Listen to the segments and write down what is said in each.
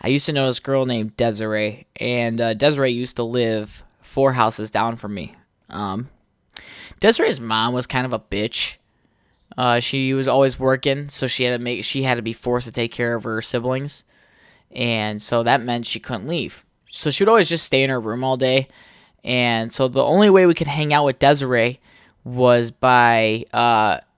I used to know this girl named Desiree, and Desiree used to live 4 houses down from me. Um, Desiree's mom was kind of a bitch. She was always working, so she had to be forced to take care of her siblings, and so that meant she couldn't leave. So she would always just stay in her room all day, and so the only way we could hang out with Desiree was by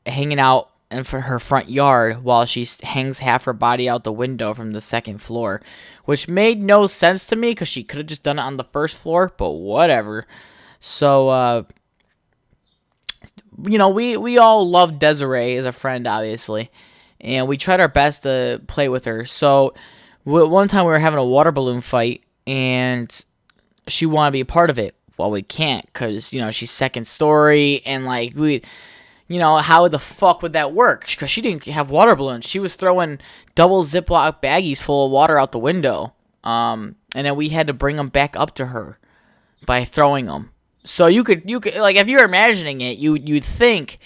hanging out in her front yard while she hangs half her body out the window from the second floor, which made no sense to me because she could have just done it on the first floor, but whatever. So, we all loved Desiree as a friend, obviously, and we tried our best to play with her. So, one time we were having a water balloon fight, and she wanted to be a part of it. Well, we can't because, she's second story, and, how the fuck would that work? Because she didn't have water balloons. She was throwing double Ziploc baggies full of water out the window. And then we had to bring them back up to her by throwing them. So you could like, if you're imagining it, you'd think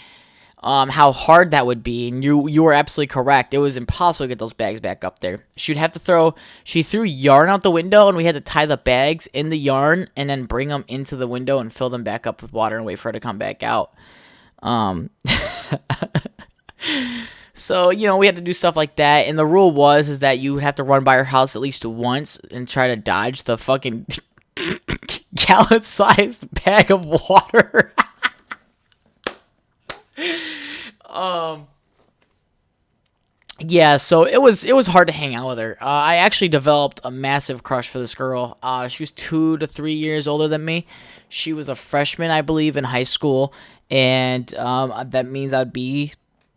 how hard that would be, and you were absolutely correct. It was impossible to get those bags back up there. She threw yarn out the window, and we had to tie the bags in the yarn and then bring them into the window and fill them back up with water and wait for her to come back out. So, we had to do stuff like that, and the rule is that you would have to run by her house at least once and try to dodge the fucking gallon-sized bag of water. Yeah, so it was hard to hang out with her. I actually developed a massive crush for this girl. She was 2 to 3 years older than me. She was a freshman, I believe, in high school, and that means I'd be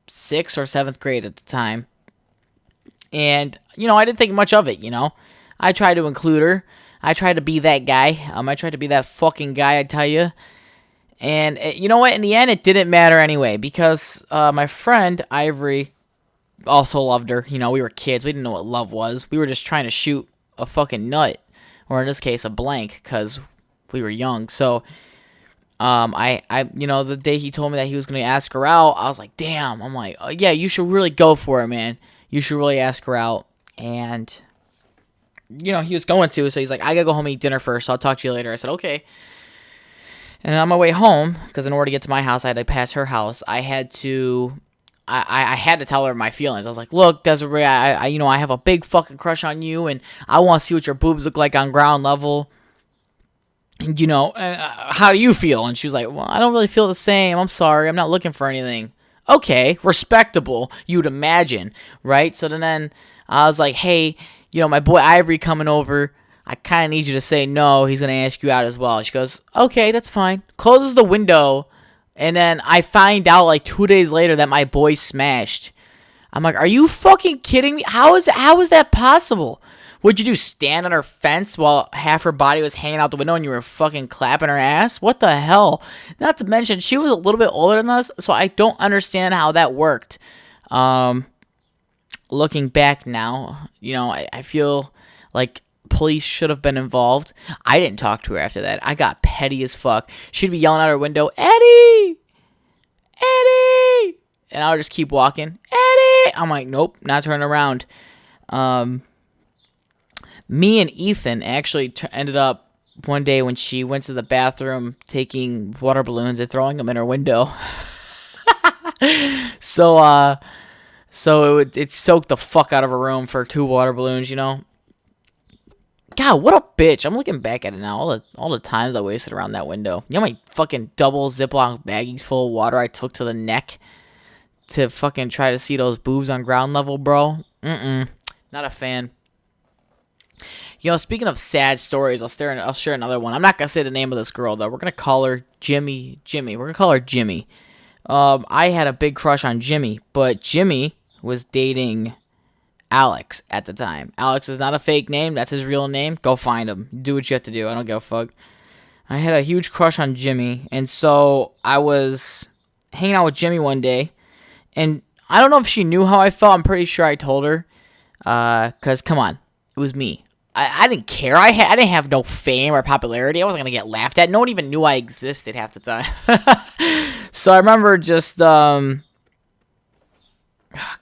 6th or 7th grade at the time. And I didn't think much of it. I tried to include her. I tried to be that guy. I tried to be that fucking guy, I tell you. And you know what? In the end, it didn't matter anyway, because my friend Ivory also loved her. We were kids. We didn't know what love was. We were just trying to shoot a fucking nut, or in this case, a blank, because we were young. So, the day he told me that he was going to ask her out, I was like, damn. I'm like, oh, yeah, you should really go for it, man. You should really ask her out. And, he was going to, so he's like, I got to go home and eat dinner first. So I'll talk to you later. I said, okay. And on my way home, because in order to get to my house, I had to pass her house. I had to tell her my feelings. I was like, look, Desiree, I have a big fucking crush on you, and I want to see what your boobs look like on ground level. And, how do you feel? And she was like, well, I don't really feel the same. I'm sorry. I'm not looking for anything. Okay, respectable, you'd imagine, right? So then I was like, hey, my boy Ivory coming over. I kind of need you to say no. He's going to ask you out as well. She goes, okay, that's fine. Closes the window. And then I find out 2 days later that my boy smashed. I'm like, are you fucking kidding me? How is that possible? What'd you do, stand on her fence while half her body was hanging out the window and you were fucking clapping her ass? What the hell? Not to mention, she was a little bit older than us, so I don't understand how that worked. Looking back now, I feel like police should have been involved. I didn't talk to her after that. I got petty as fuck. She'd be yelling out her window, Eddie! Eddie! And I would just keep walking, Eddie! I'm like, nope, not turning around. Me and Ethan actually ended up one day when she went to the bathroom taking water balloons and throwing them in her window. So it soaked the fuck out of her room for 2 water balloons, God, what a bitch. I'm looking back at it now. All the times I wasted around that window. You know how many fucking double Ziploc baggies full of water I took to the neck to fucking try to see those boobs on ground level, bro? Not a fan. Speaking of sad stories, I'll share another one. I'm not going to say the name of this girl, though. We're going to call her Jimmy. We're going to call her Jimmy. I had a big crush on Jimmy, but Jimmy was dating Alex at the time. Alex is not a fake name. That's his real name. Go find him. Do what you have to do. I don't give a fuck. I had a huge crush on Jimmy, and so I was hanging out with Jimmy one day, and I don't know if she knew how I felt. I'm pretty sure I told her, because, come on, it was me. I didn't care. I didn't have no fame or popularity. I wasn't going to get laughed at. No one even knew I existed half the time. So I remember just, come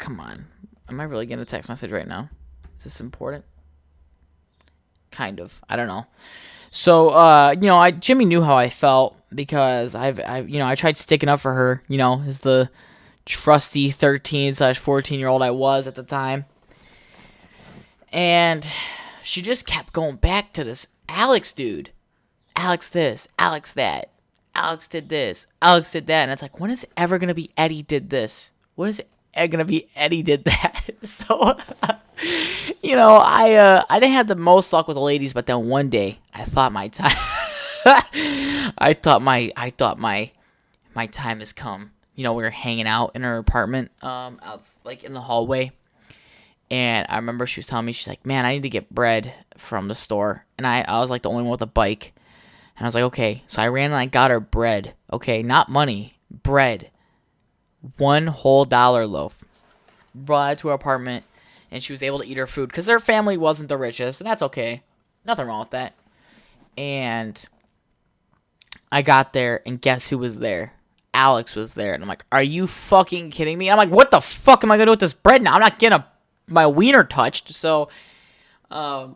on. Am I really getting a text message right now? Is this important? kind of. I don't know. So, Jimmy knew how I felt because I tried sticking up for her, as the trusty 13/14-year-old I was at the time. And she just kept going back to this Alex dude. Alex this, Alex that. Alex did this, Alex did that. And it's like, when is it ever going to be Eddie did this? When is it going to be Eddie did that? So, I didn't have the most luck with the ladies, but then one day I thought my time, I thought my time has come. We were hanging out in her apartment, out like in the hallway. And I remember she was telling me, she's like, man, I need to get bread from the store. And I was like the only one with a bike. And I was like, okay. So I ran and I got her bread. Okay, not money, bread. One whole dollar loaf. Brought it to her apartment. And she was able to eat her food. Because their family wasn't the richest. And that's okay. Nothing wrong with that. And I got there. And guess who was there? Alex was there. And I'm like, are you fucking kidding me? I'm like, what the fuck am I going to do with this bread now? I'm not getting my wiener touched. So, I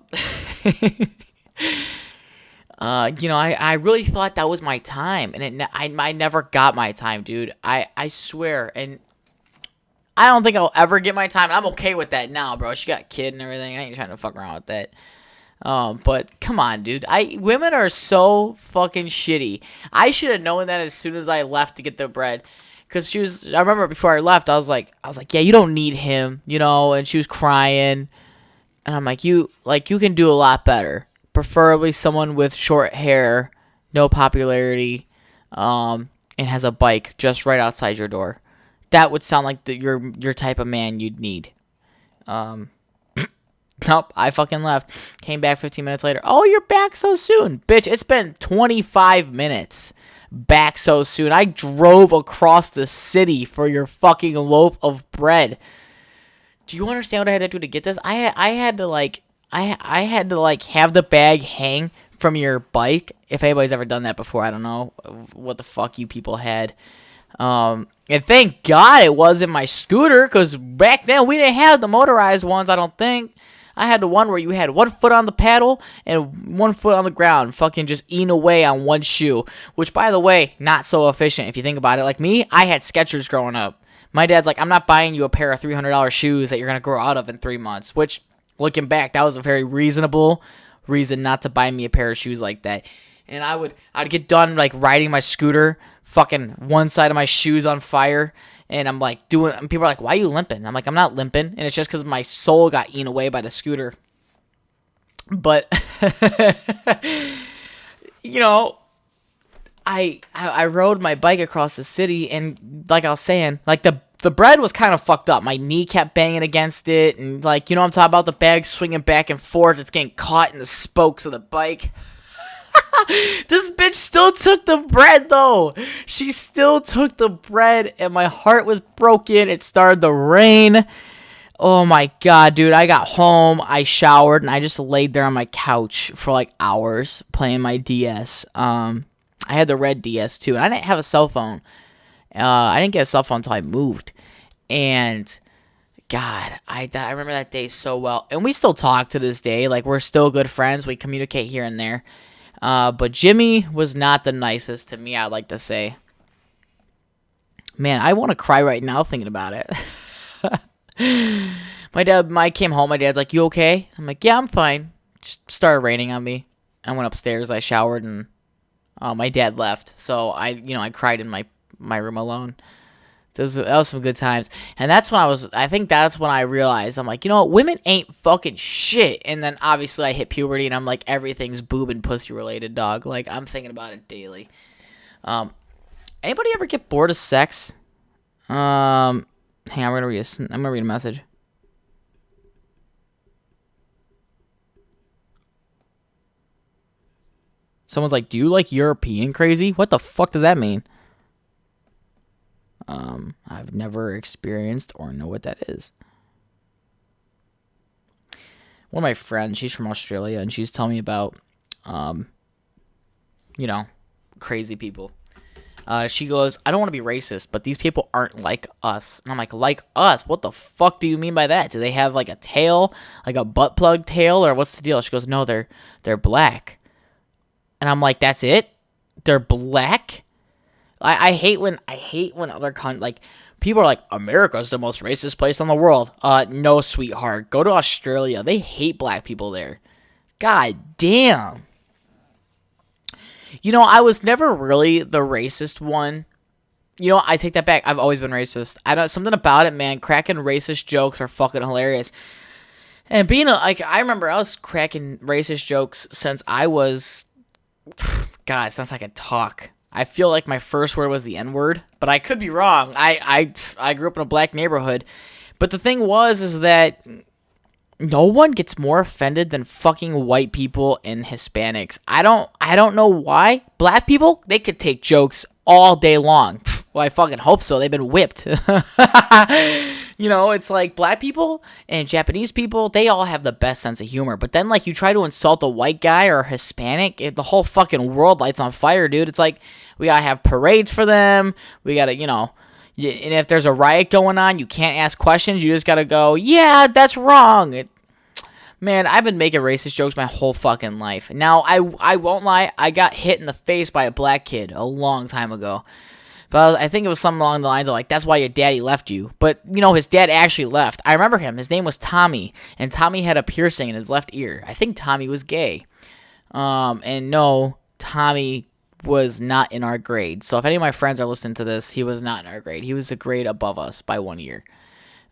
really thought that was my time, and I never got my time, dude. I swear, and I don't think I'll ever get my time. I'm okay with that now, bro. She got a kid and everything. I ain't trying to fuck around with that. But come on, dude. Women are so fucking shitty. I should have known that as soon as I left to get the bread. Cause I remember before I left, I was like, yeah, you don't need him, and she was crying. And I'm like, you can do a lot better. Preferably someone with short hair, no popularity, and has a bike just right outside your door. That would sound like your type of man you'd need. Nope, I fucking left. Came back 15 minutes later. Oh, you're back so soon. Bitch, it's been 25 minutes. Back so soon. I drove across the city for your fucking loaf of bread. Do you understand what I had to do to get this? I had to have the bag hang from your bike. If anybody's ever done that before, I don't know what the fuck you people had. And thank God it wasn't my scooter, because back then we didn't have the motorized ones, I don't think. I had the one where you had 1 foot on the paddle and 1 foot on the ground, fucking just eating away on one shoe. Which, by the way, not so efficient if you think about it. Like me, I had Skechers growing up. My dad's like, I'm not buying you a pair of $300 shoes that you're going to grow out of in 3 months. Which, looking back, that was a very reasonable reason not to buy me a pair of shoes like that. And I'd get done like riding my scooter, fucking one side of my shoes on fire. And I'm like and people are like, why are you limping? I'm like, I'm not limping. And it's just because my soul got eaten away by the scooter. But, I rode my bike across the city, and like I was saying, like the bread was kind of fucked up. My knee kept banging against it, and like, I'm talking about the bag swinging back and forth. It's getting caught in the spokes of the bike. This bitch still took the bread, though. She still took the bread, and my heart was broken. It started to rain. Oh my god, dude. I got home, I showered, and I just laid there on my couch for like hours playing my DS. I had the red DS too, and I didn't have a cell phone. I didn't get a cell phone until I moved. And God, I remember that day so well. And we still talk to this day. Like, we're still good friends. We communicate here and there. But Jimmy was not the nicest to me, I'd like to say. Man, I want to cry right now thinking about it. I came home, my dad's like, you okay? I'm like, yeah, I'm fine. Just started raining on me. I went upstairs, I showered, and my dad left. So I cried in my room alone. That was some good times. And I think that's when I realized, I'm like, women ain't fucking shit. And then obviously I hit puberty, and I'm like, everything's boob and pussy related, dog. Like, I'm thinking about it daily. Anybody ever get bored of sex? Hang on, I'm gonna read a message. Someone's like, do you like European crazy? What the fuck does that mean? I've never experienced or know what that is. One of my friends, she's from Australia, and she's telling me about, crazy people. She goes, I don't want to be racist, but these people aren't like us. And I'm like us? What the fuck do you mean by that? Do they have like a tail, like a butt plug tail, or what's the deal? She goes, no, they're black. And I'm like, that's it? They're black? I hate when other like people are like, America's the most racist place in the world. No, sweetheart. Go to Australia. They hate black people there. God damn. You know, I was never really the racist one. You know, I take that back. I've always been racist. I don't, something about it, man. Cracking racist jokes are fucking hilarious. And being I remember I was cracking racist jokes since I was, God, since I could talk. I feel like my first word was the N-word, but I could be wrong. I grew up in a black neighborhood. But the thing is that no one gets more offended than fucking white people and Hispanics. I don't know why. Black people, they could take jokes all day long. Well, I fucking hope so. They've been whipped. You know, it's like black people and Japanese people, they all have the best sense of humor. But then, like, you try to insult a white guy or a Hispanic, the whole fucking world lights on fire, dude. It's like, we gotta have parades for them. We gotta, you know, and if there's a riot going on, you can't ask questions. You just gotta go, yeah, that's wrong. Man, I've been making racist jokes my whole fucking life. Now, I won't lie, I got hit in the face by a black kid a long time ago. But I think it was something along the lines of, like, that's why your daddy left you. But, you know, his dad actually left. I remember him. His name was Tommy. And Tommy had a piercing in his left ear. I think Tommy was gay. And no, Tommy was not in our grade. So if any of my friends are listening to this, he was not in our grade. He was a grade above us by 1 year.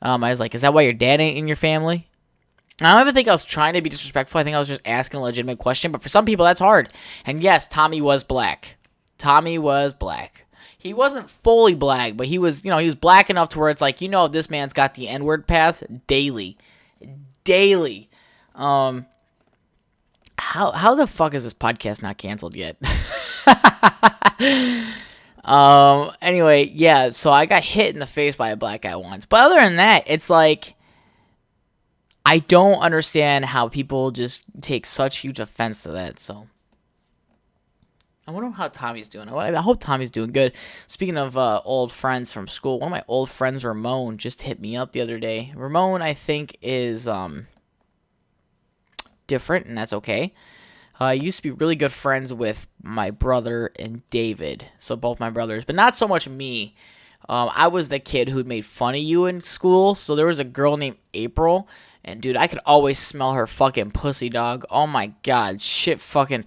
I was like, is that why your dad ain't in your family? I don't even think I was trying to be disrespectful. I think I was just asking a legitimate question. But for some people, that's hard. And yes, Tommy was black. Tommy was black. He wasn't fully black, but he was, you know, he was black enough to where it's like, you know, this man's got the N-word pass daily. Daily. How the fuck is this podcast not canceled yet? Anyway, yeah, so I got hit in the face by a black guy once. But other than that, it's like, I don't understand how people just take such huge offense to that, so. I wonder how Tommy's doing. I hope Tommy's doing good. Speaking of old friends from school, one of my old friends, Ramon, just hit me up the other day. Ramon, I think, is different, and that's okay. I used to be really good friends with my brother and David, so both my brothers, but not so much me. I was the kid who made fun of you in school, so there was a girl named April, and dude, I could always smell her fucking pussy, dog. Oh my god, shit fucking...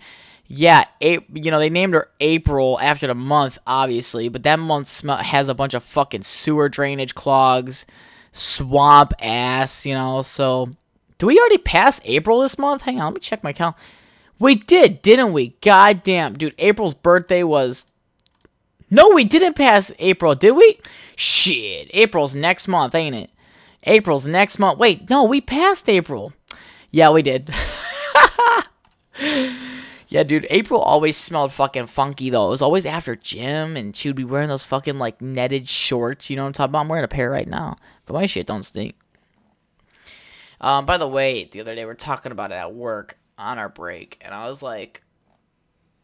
Yeah, you know, they named her April after the month, obviously, but that month has a bunch of fucking sewer drainage clogs, swamp ass, you know, so... Do we already pass April this month? Hang on, let me check my calendar. We did, didn't we? God damn, dude, April's birthday was... No, we didn't pass April, did we? Shit, April's next month, ain't it? April's next month. Wait, no, we passed April. Yeah, we did. Yeah, dude, April always smelled fucking funky, though. It was always after gym, and she would be wearing those fucking, like, netted shorts. You know what I'm talking about? I'm wearing a pair right now. But my shit don't stink. By the way, the other day, we were talking about it at work on our break, and I was like,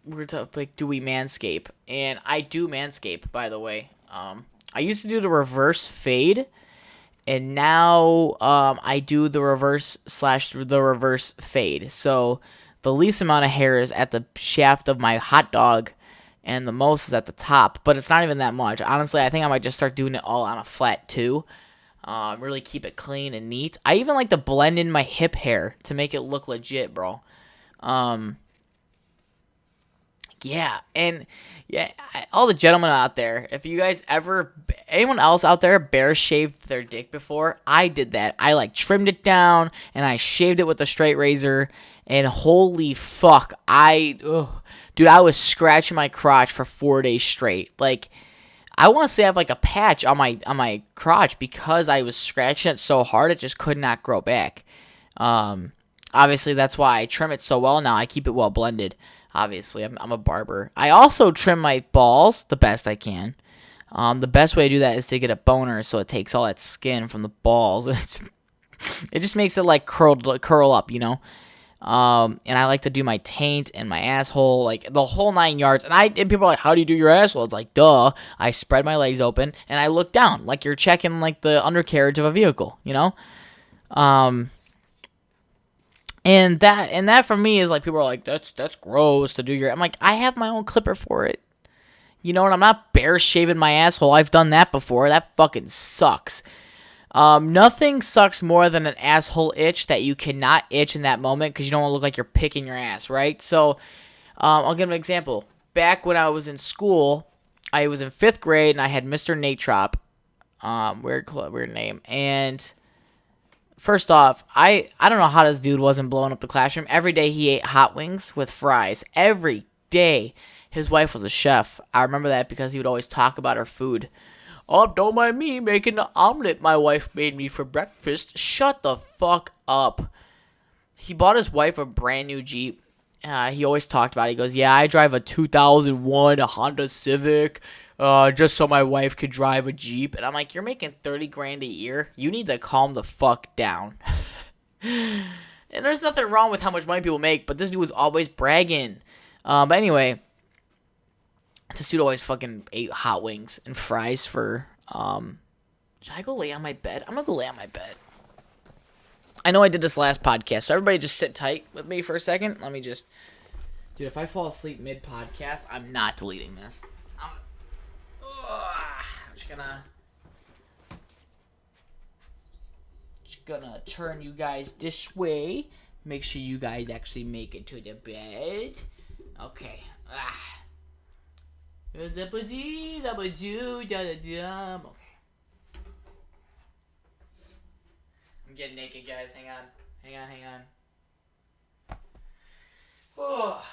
do we manscape? And I do manscape, by the way. I used to do the reverse fade, and now I do the reverse fade. So... The least amount of hair is at the shaft of my hot dog, and the most is at the top. But it's not even that much. Honestly, I think I might just start doing it all on a flat, too. Really keep it clean and neat. I even like to blend in my hip hair to make it look legit, bro. Yeah, and yeah, all the gentlemen out there, if you guys anyone else out there bare shaved their dick before, I did that. I, like, trimmed it down, and I shaved it with a straight razor. And holy fuck, dude, I was scratching my crotch for 4 days straight. Like, I want to say I have like a patch on my crotch because I was scratching it so hard it just could not grow back. Obviously that's why I trim it so well now. I keep it well blended. Obviously, I'm a barber. I also trim my balls the best I can. The best way to do that is to get a boner so it takes all that skin from the balls. It just makes it like curl up, you know. And I like to do my taint and my asshole, like the whole 9 yards. And people are like, how do you do your asshole? It's like, duh. I spread my legs open and I look down like you're checking like the undercarriage of a vehicle, you know? And that for me is like, people are like, that's gross to do your. I'm like, I have my own clipper for it. You know, and I'm not bare shaving my asshole. I've done that before. That fucking sucks. Nothing sucks more than an asshole itch that you cannot itch in that moment because you don't want to look like you're picking your ass, right? So, I'll give an example. Back when I was in school, I was in 5th grade and I had Mr. Natrop. Weird name. And first off, I don't know how this dude wasn't blowing up the classroom. Every day he ate hot wings with fries. Every day. His wife was a chef. I remember that because he would always talk about her food. Oh, don't mind me making the omelet my wife made me for breakfast. Shut the fuck up. He bought his wife a brand new Jeep. He always talked about it. He goes, yeah, I drive a 2001 Honda Civic just so my wife could drive a Jeep. And I'm like, you're making $30,000 a year? You need to calm the fuck down. And there's nothing wrong with how much money people make, but this dude was always bragging. But anyway, this dude always fucking ate hot wings and fries for, should I go lay on my bed? I'm gonna go lay on my bed. I know I did this last podcast, so everybody just sit tight with me for a second. Let me just, dude, if I fall asleep mid-podcast, I'm not deleting this. I'm just gonna turn you guys this way. Make sure you guys actually make it to the bed. Okay. Okay. I'm getting naked, guys. Hang on. Oh.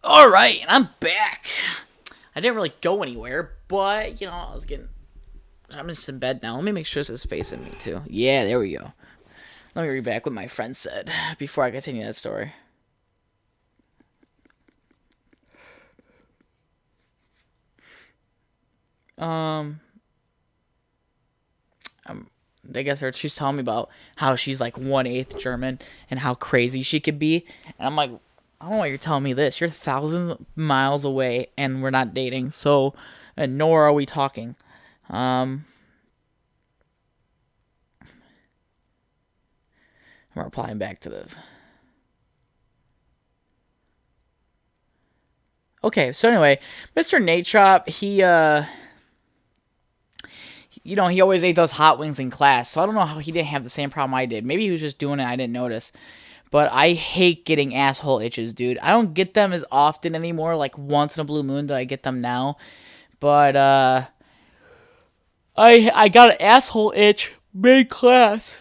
All right, and I'm back. I didn't really go anywhere, but, you know, I'm just in bed now. Let me make sure this is facing me, too. Yeah, there we go. Let me read back what my friend said before I continue that story. I guess she's telling me about how she's like 1/8 German and how crazy she could be. And I'm like, I don't know why you're telling me this. You're thousands of miles away and we're not dating. So, and nor are we talking. I'm replying back to this. Okay, so anyway, Mr. Natrop, he always ate those hot wings in class. So I don't know how he didn't have the same problem I did. Maybe he was just doing it, I didn't notice. But I hate getting asshole itches, dude. I don't get them as often anymore, like once in a blue moon that I get them now. But I got an asshole itch mid-class.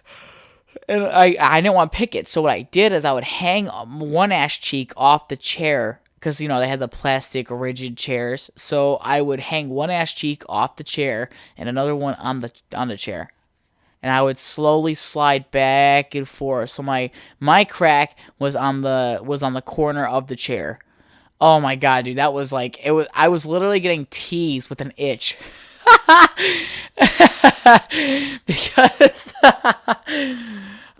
And I didn't want to pick it. So what I did is I would hang one ass cheek off the chair. Because, you know, they had the plastic rigid chairs. So I would hang one ass cheek off the chair and another one on the chair. And I would slowly slide back and forth. So my crack was on the corner of the chair. Oh my god, dude, that was like I was literally getting teased with an itch. Because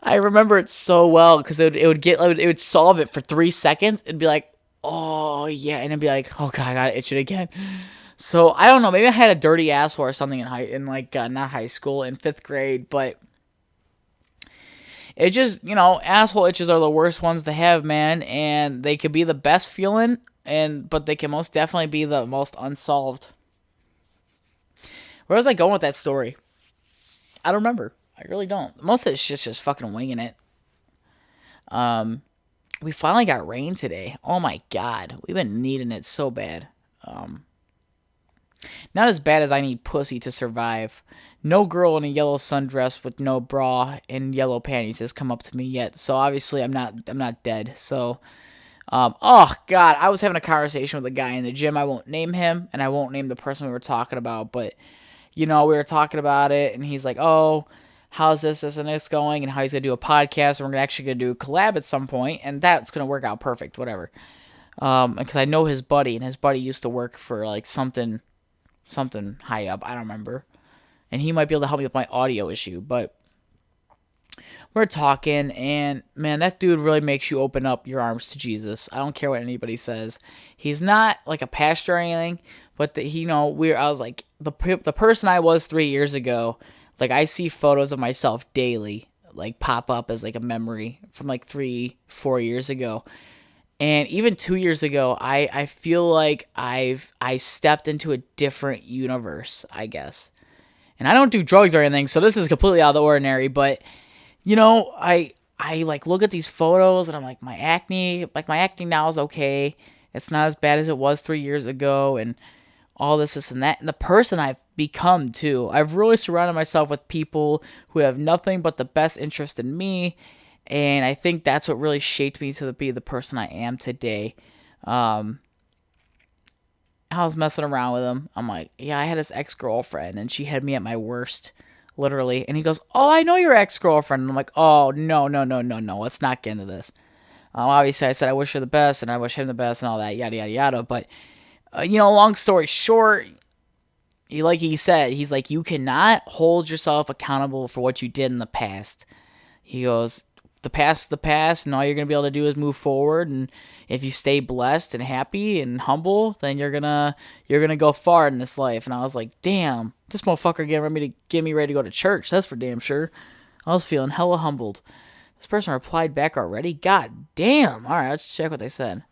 I remember it so well because it would solve it for 3 seconds. It'd be like, oh yeah, and it'd be like, oh god, I gotta itch it again. So I don't know, maybe I had a dirty asshole or something in not high school, in 5th grade, but it just, you know, asshole itches are the worst ones to have, man, and they could be the best feeling, but they can most definitely be the most unsolved. Where was I going with that story? I don't remember. I really don't. Most of this shit's just fucking winging it. We finally got rain today. Oh my god. We've been needing it so bad. Not as bad as I need pussy to survive. No girl in a yellow sundress with no bra and yellow panties has come up to me yet. So obviously I'm not dead. So oh god, I was having a conversation with a guy in the gym. I won't name him and I won't name the person we were talking about, but you know, we were talking about it and he's like, "Oh, how's this and this going?" and how he's going to do a podcast and we're actually going to do a collab at some point and that's going to work out perfect, whatever. Because I know his buddy and his buddy used to work for like something high up. I don't remember. and he might be able to help me with my audio issue. But we're talking, and man, that dude really makes you open up your arms to Jesus. I don't care what anybody says. He's not like a pastor or anything, but I was like the person I was 3 years ago. Like, I see photos of myself daily, like, pop up as like a memory from like 3-4 years ago. And even 2 years ago, I feel like I stepped into a different universe, I guess. And I don't do drugs or anything, so this is completely out of the ordinary, but I like look at these photos and I'm like, my acne now is okay. It's not as bad as it was 3 years ago, and all this and that. And the person I've become too. I've really surrounded myself with people who have nothing but the best interest in me. And I think that's what really shaped me to be the person I am today. I was messing around with him. I'm like, yeah, I had this ex-girlfriend and she had me at my worst. Literally. And he goes, oh, I know your ex-girlfriend. And I'm like, oh, no. Let's not get into this. Obviously, I said I wish her the best, and I wish him the best, and all that, yada, yada, yada. But, long story short, like he said, he's like, you cannot hold yourself accountable for what you did in the past. He goes, the past is the past, and all you're going to be able to do is move forward. And if you stay blessed and happy and humble, then you're gonna go far in this life. And I was like, damn, this motherfucker get me ready to go to church. That's for damn sure. I was feeling hella humbled. This person replied back already? God damn. All right, let's check what they said.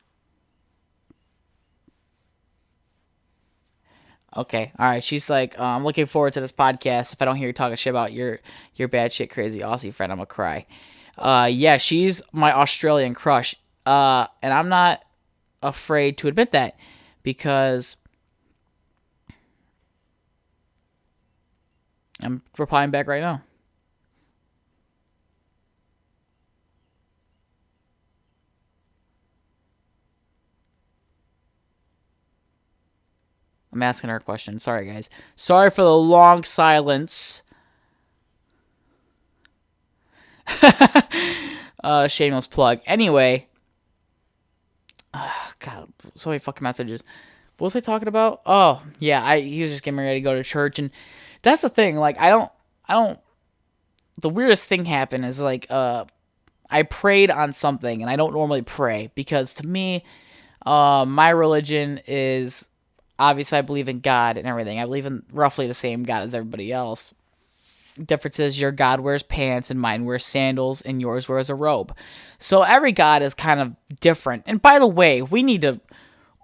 Okay, all right. She's like, I'm looking forward to this podcast. If I don't hear you talking shit about your bad shit crazy Aussie friend, I'm gonna cry. Yeah, she's my Australian crush. And I'm not afraid to admit that, because I'm replying back right now. I'm asking her a question. Sorry, guys. Sorry for the long silence. Shameless plug. Anyway. God, so many fucking messages. What was I talking about? Oh, yeah, he was just getting ready to go to church, and that's the thing. Like, I don't. The weirdest thing happened is, like, I prayed on something, and I don't normally pray, because to me, my religion is, obviously I believe in God and everything. I believe in roughly the same God as everybody else. Difference is your God wears pants and mine wears sandals and yours wears a robe. So every God is kind of different. And by the way, we need to...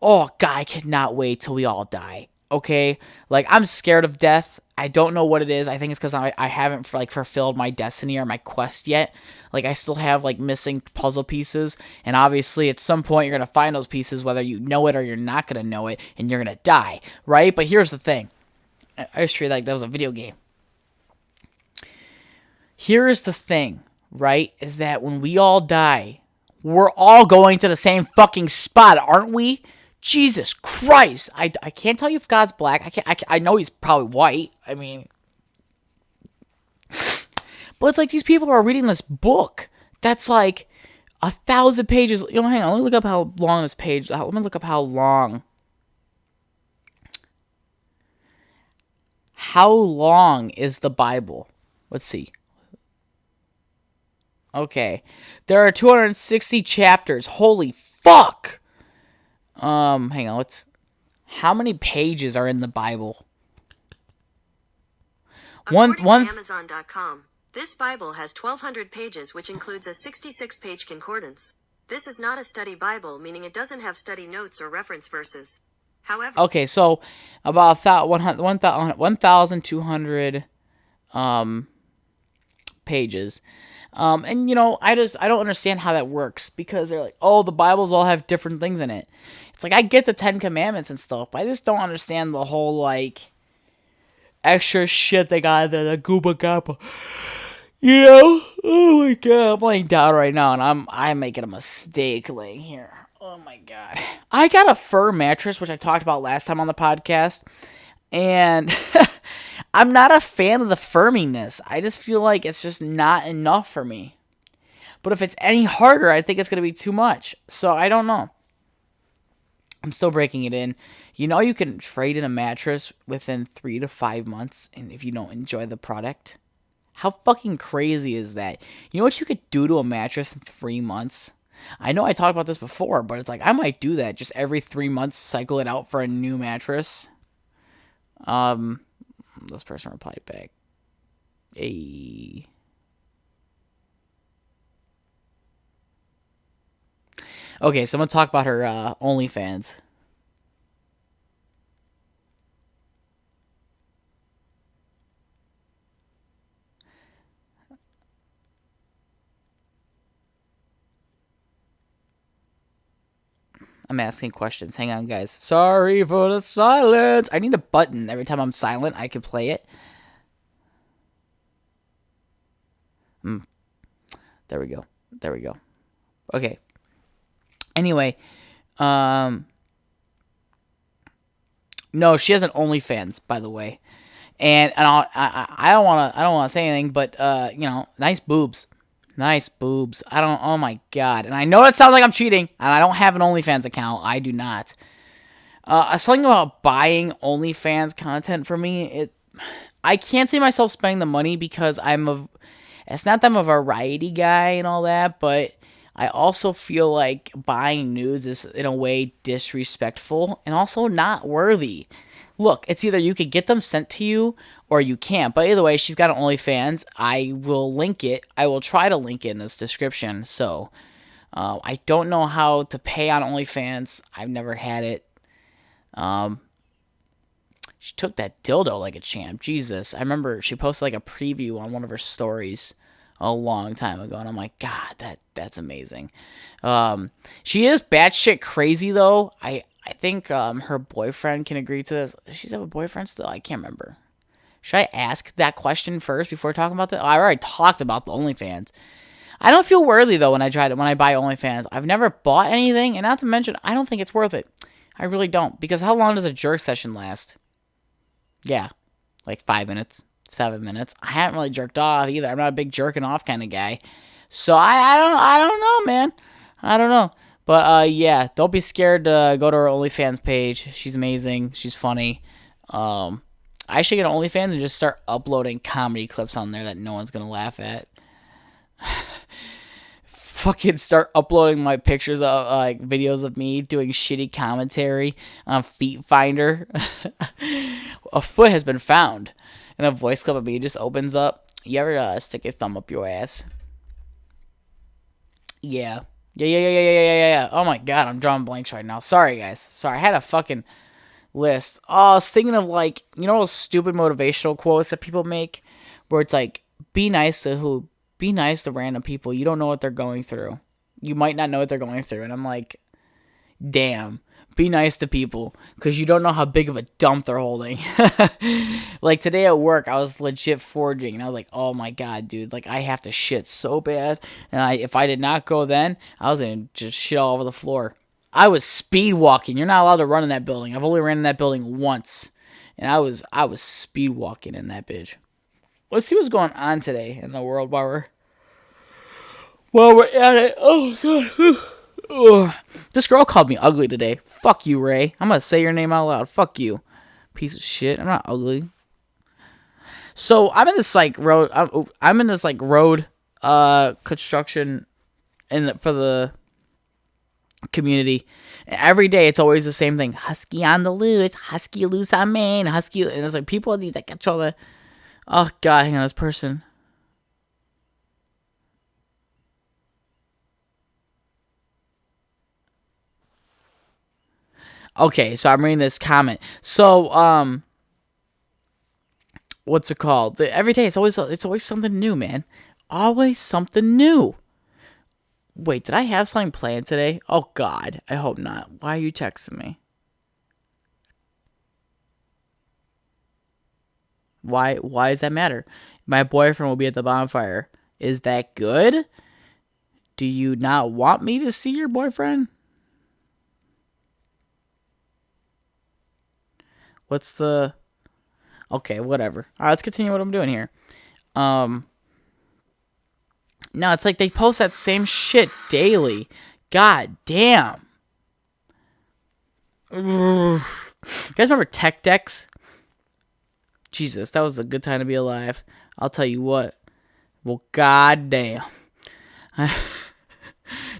Oh, God, I cannot wait till we all die. Okay? Like, I'm scared of death. I don't know what it is. I think it's because I haven't, fulfilled my destiny or my quest yet. Like, I still have, missing puzzle pieces. And obviously, at some point, you're going to find those pieces, whether you know it or you're not going to know it. And you're going to die. Right? But here's the thing. I just treated like that was a video game. Here's the thing, right? Is that when we all die, we're all going to the same fucking spot, aren't we? Jesus Christ. I can't tell you if God's black. I know he's probably white. I mean, but it's like these people are reading this book that's like 1,000 pages. Hang on. Let me look up how long this page. Let me look up how long. How long is the Bible? Let's see. Okay. There are 260 chapters. Holy fuck. Hang on. How many pages are in the Bible? According to Amazon.com, this Bible has 1,200 pages, which includes a 66-page concordance. This is not a study Bible, meaning it doesn't have study notes or reference verses. However... Okay, so about 1,200 pages. And I don't understand how that works, because they're like, oh, the Bibles all have different things in it. It's like, I get the 10 Commandments and stuff, but I just don't understand the whole, extra shit they got in the Gooba Gappa. Oh my God, I'm laying down right now, and I'm making a mistake laying here. Oh my God. I got a fur mattress, which I talked about last time on the podcast, and I'm not a fan of the firminess. I just feel like it's just not enough for me. But if it's any harder, I think it's going to be too much. So I don't know. I'm still breaking it in. You know, you can trade in a mattress within 3 to 5 months, and if you don't enjoy the product, how fucking crazy is that? You know what you could do to a mattress in 3 months? I know I talked about this before, but it's like I might do that. Just every 3 months, cycle it out for a new mattress. This person replied back. Hey. Okay, so I'm gonna talk about her OnlyFans. I'm asking questions. Hang on, guys. Sorry for the silence. I need a button every time I'm silent. I can play it. There we go. There we go. Okay. Anyway, no, she has an OnlyFans, by the way, and I don't want to say anything, but nice boobs. Nice boobs. Oh my god. And I know it sounds like I'm cheating, and I don't have an OnlyFans account. I do not. Something about buying OnlyFans content for me, I can't see myself spending the money because it's not that I'm a variety guy and all that, but I also feel like buying nudes is in a way disrespectful and also not worthy. Look, it's either you could get them sent to you or you can't. But either way, she's got an OnlyFans. I will link it. I will try to link it in this description. So I don't know how to pay on OnlyFans. I've never had it. She took that dildo like a champ. Jesus. I remember she posted like a preview on one of her stories a long time ago, and I'm like, God, that's amazing. She is batshit crazy though. I think her boyfriend can agree to this. Does she have a boyfriend still? I can't remember. Should I ask that question first before talking about that? I already talked about the OnlyFans. I don't feel worthy though when I buy OnlyFans. I've never bought anything, and not to mention, I don't think it's worth it. I really don't, because how long does a jerk session last? Yeah, like 5 minutes. 7 minutes. I haven't really jerked off either. I'm not a big jerking off kind of guy. So I don't know, man. I don't know. But yeah, don't be scared to go to her OnlyFans page. She's amazing. She's funny. I should get an OnlyFans and just start uploading comedy clips on there that no one's gonna laugh at. Fucking start uploading my pictures of like videos of me doing shitty commentary on Feet Finder. A foot has been found. And a voice clip of me just opens up. You ever stick a thumb up your ass? Yeah. Yeah. Oh my god, I'm drawing blanks right now. Sorry, guys. Sorry, I had a fucking list. Oh, I was thinking of like, you know those stupid motivational quotes that people make? Where it's like, be nice to random people. You don't know what they're going through. You might not know what they're going through. And I'm like, damn. Be nice to people, because you don't know how big of a dump they're holding. Like today at work, I was legit forging, and I was like, oh my god, dude, like I have to shit so bad. And if I did not go then, I was going to just shit all over the floor. I was speed walking. You're not allowed to run in that building. I've only ran in that building once. And I was speed walking in that bitch. Let's see what's going on today in the world while we're at it. Oh god. Ugh. This girl called me ugly today. Fuck you, Ray. I'm gonna say your name out loud. Fuck you, piece of shit. I'm not ugly. So I'm in this like road. I'm in this like road construction for the community. And every day it's always the same thing. Husky on the loose. Husky loose on Maine. Husky. And it's like people need to control the. Oh god, hang on, this person. Okay, so I'm reading this comment. So, what's it called? Every day, it's always something new, man. Always something new. Wait, did I have something planned today? Oh God, I hope not. Why are you texting me? Why does that matter? My boyfriend will be at the bonfire. Is that good? Do you not want me to see your boyfriend? What's the... Okay, whatever. All right, let's continue what I'm doing here. No, it's like they post that same shit daily. God damn. You guys remember Tech Decks? Jesus, that was a good time to be alive. I'll tell you what. Well, goddamn.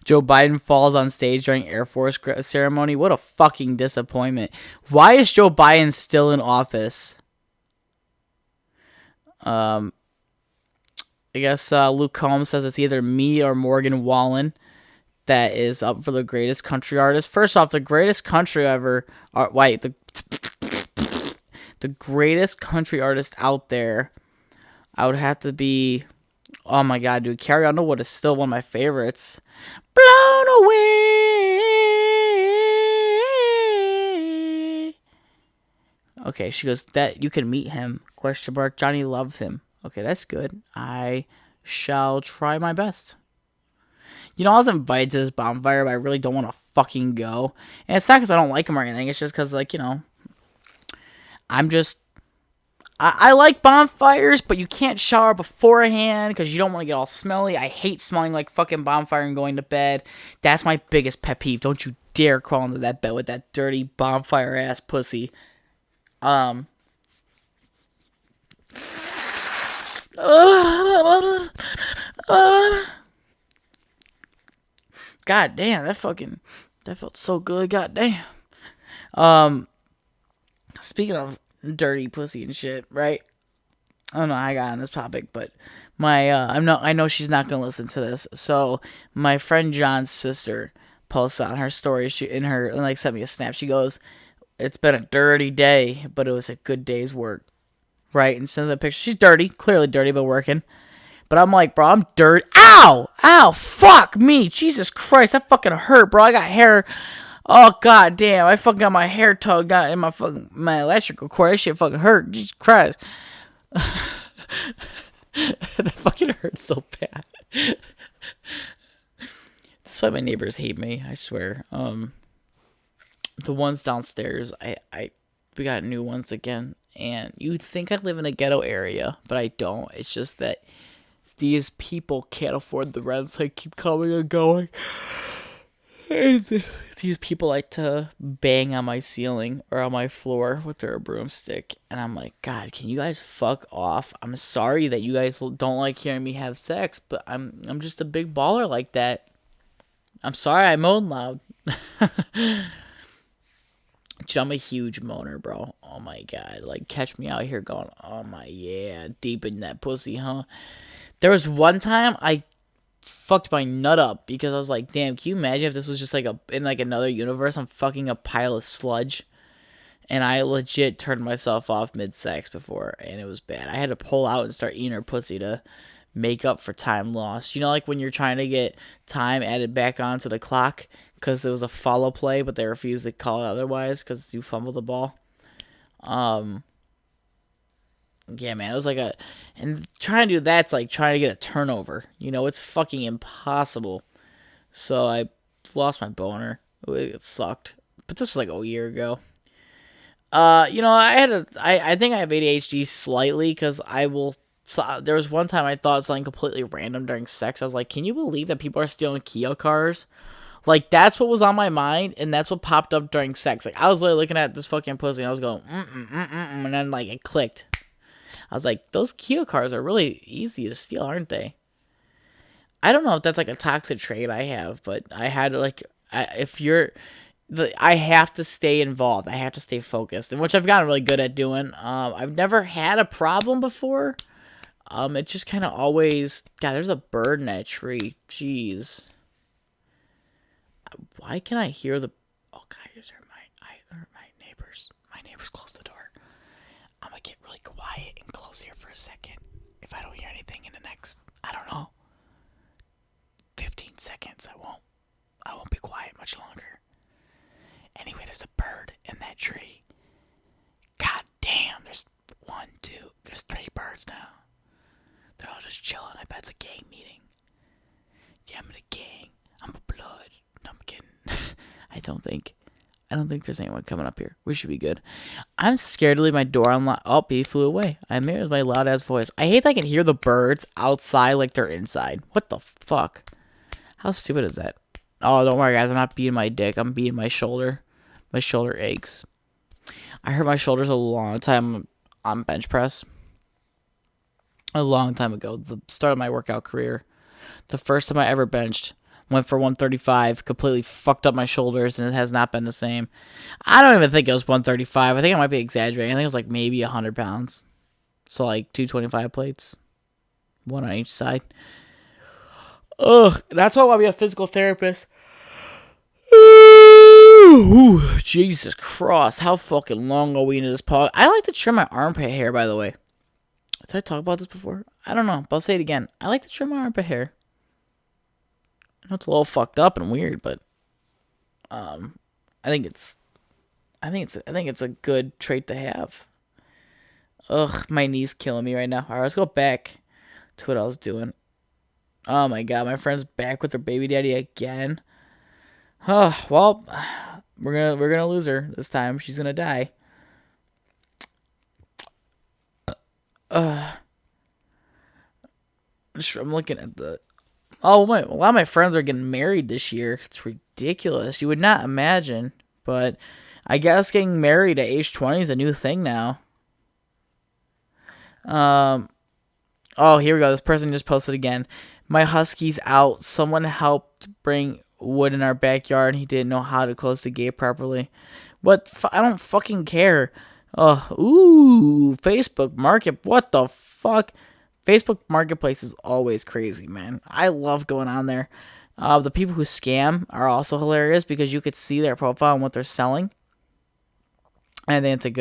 Joe Biden falls on stage during Air Force ceremony. What a fucking disappointment. Why is Joe Biden still in office? I guess Luke Combs says it's either me or Morgan Wallen that is up for the greatest country artist. First off, the greatest country ever. The greatest country artist out there, I would have to be. Oh my god, dude, Carrie Underwood is still one of my favorites. Blown away. Okay, she goes, that you can meet him. Question mark. Johnny loves him. Okay, that's good. I shall try my best. You know, I was invited to this bonfire, but I really don't want to fucking go. And it's not because I don't like him or anything. It's just because, like, you know, I like bonfires, but you can't shower beforehand because you don't want to get all smelly. I hate smelling like fucking bonfire and going to bed. That's my biggest pet peeve. Don't you dare crawl into that bed with that dirty bonfire ass pussy. God damn, that felt so good. God damn. Speaking of dirty pussy and shit, right? I don't know how I got on this topic, but I know she's not gonna listen to this. So my friend John's sister posts on her story. She sent me a snap. She goes, "It's been a dirty day, but it was a good day's work." Right? And sends a picture. She's dirty, clearly dirty, but working. But I'm like, bro, I'm dirty. Ow! Ow! Fuck me! Jesus Christ, that fucking hurt, bro. I got hair. Oh god damn! I fucking got my hair tugged out in my electrical cord. That shit fucking hurt. Jesus Christ. That fucking hurts so bad. That's why my neighbors hate me. I swear. The ones downstairs, we got new ones again, and you'd think I live in a ghetto area, but I don't. It's just that these people can't afford the rents. I keep coming and going. These people like to bang on my ceiling or on my floor with their broomstick, and I'm like, God, can you guys fuck off? I'm sorry that you guys don't like hearing me have sex, but I'm just a big baller like that. I'm sorry I moan loud. I'm a huge moaner, bro. Oh my god, like catch me out here going, oh my yeah, deep in that pussy, huh? There was one time I fucked my nut up because I was like, damn, can you imagine if this was just like in like another universe? I'm fucking a pile of sludge, and I legit turned myself off mid-sex before, and it was bad. I had to pull out and start eating her pussy to make up for time lost. You know, like when you're trying to get time added back onto the clock because it was a follow play, but they refused to call it otherwise because you fumbled the ball. Yeah, man, it was like and trying to do that's like trying to get a turnover. You know, it's fucking impossible. So I lost my boner. It sucked. But this was like a year ago. You know, I think I have ADHD slightly because there was one time I thought something completely random during sex. I was like, can you believe that people are stealing Kia cars? Like, that's what was on my mind, and that's what popped up during sex. Like, I was literally looking at this fucking pussy, and I was going, and then, like, it clicked. I was like, those Kia cars are really easy to steal, aren't they? I don't know if that's, like, a toxic trait I have, but I had to, like, I have to stay involved. I have to stay focused, and which I've gotten really good at doing. I've never had a problem before. It just kind of always... God, there's a bird in that tree. Jeez. Why can I hear the... Oh, God, I heard my neighbors. My neighbors close the door. I'm going to get really quiet and close here for a second. If I don't hear anything in the next, I don't know, 15 seconds, I won't be quiet much longer. Anyway, there's a bird in that tree. God damn, there's there's 3 birds now. They're all just chilling. I bet it's a gang meeting. Yeah, I'm in a gang. I'm a blood. No, I'm kidding. I don't think there's anyone coming up here. We should be good. I'm scared to leave my door unlocked. Oh, he flew away. I made it with my loud ass voice. I hate that I can hear the birds outside like they're inside. What the fuck? How stupid is that? Oh, don't worry, guys. I'm not beating my dick. I'm beating my shoulder. My shoulder aches. I hurt my shoulders a long time on bench press. A long time ago. The start of my workout career. The first time I ever benched. Went for 135. Completely fucked up my shoulders, and it has not been the same. I don't even think it was 135. I think I might be exaggerating. I think it was like maybe 100 pounds. So like 225 plates. One on each side. Ugh. That's why I want to be a physical therapist. Ooh, Jesus Christ. How fucking long are we into this pod? I like to trim my armpit hair, by the way. Did I talk about this before? I don't know, but I'll say it again. I like to trim my armpit hair. I know it's a little fucked up and weird, but I think it's a good trait to have. Ugh, my knee's killing me right now. Alright, let's go back to what I was doing. Oh my god, my friend's back with her baby daddy again. Oh, well, we're gonna lose her this time. She's gonna die. I'm looking at the. Oh, a lot of my friends are getting married this year. It's ridiculous. You would not imagine, but I guess getting married at age 20 is a new thing now. Oh, here we go. This person just posted again. My husky's out. Someone helped bring wood in our backyard, and he didn't know how to close the gate properly. What? I don't fucking care. Ooh, Facebook Market. What the fuck? Facebook Marketplace is always crazy, man. I love going on there. The people who scam are also hilarious because you could see their profile and what they're selling. And I think